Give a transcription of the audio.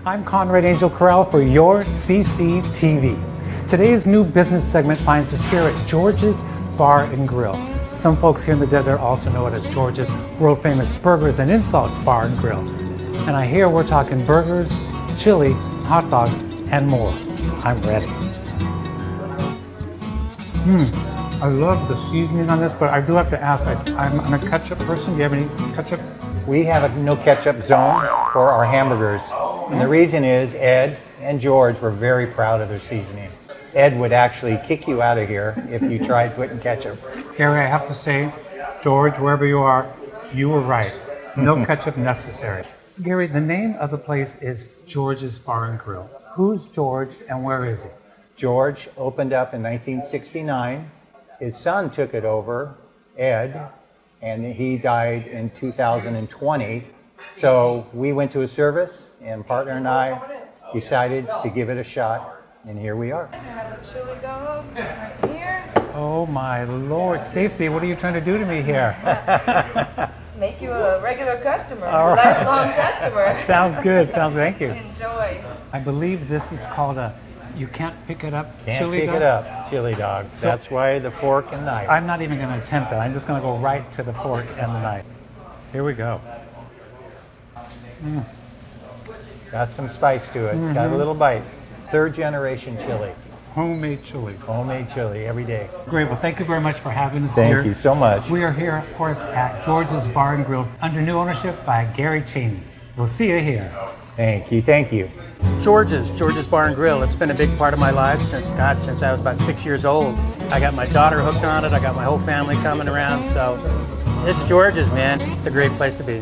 I'm Conrad Angel Corral for your CCTV. Today's new business segment finds us here at George's Bar and Grill. Some folks here in the desert also know it as George's world famous Burgers and Insults Bar and Grill. And I hear we're talking burgers, chili, hot dogs, and more. I'm ready. I love the seasoning on this, but I do have to ask, I'm a ketchup person. Do you have any ketchup? We have a no ketchup zone for our hamburgers. And the reason is Ed and George were very proud of their seasoning. Ed would actually kick you out of here if you tried putting ketchup. Gary, I have to say, George, wherever you are, you were right. No ketchup necessary. So Gary, the name of the place is George's Bar and Grill. Who's George and where is he? George opened up in 1969. His son took it over, Ed, and he died in 2020. So we went to a service, and partner and I decided to give it a shot, and here we are. I have a chili dog right here. Oh my Lord. Stacy, what are you trying to do to me here? Make you a regular customer, All a right. lifelong customer. Sounds good. Thank you. Enjoy. I believe this is called a you can't pick it up Can't chili pick dog? it up, chili dog. So- That's why the fork and knife. I'm not even going to attempt that. I'm just going to go right to the fork and the knife. Here we go. Got some spice to it. It's got a little bite. Third generation chili. Homemade chili. Homemade chili every day. Great. Well, thank you very much for having us here. Thank you so much. We are here, of course, at George's Bar and Grill under new ownership by Gary Cheney. We'll see you here. Thank you. Thank you. George's Bar and Grill. It's been a big part of my life since I was about 6 years old. I got my daughter hooked on it. I got my whole family coming around. So it's George's, man. It's a great place to be.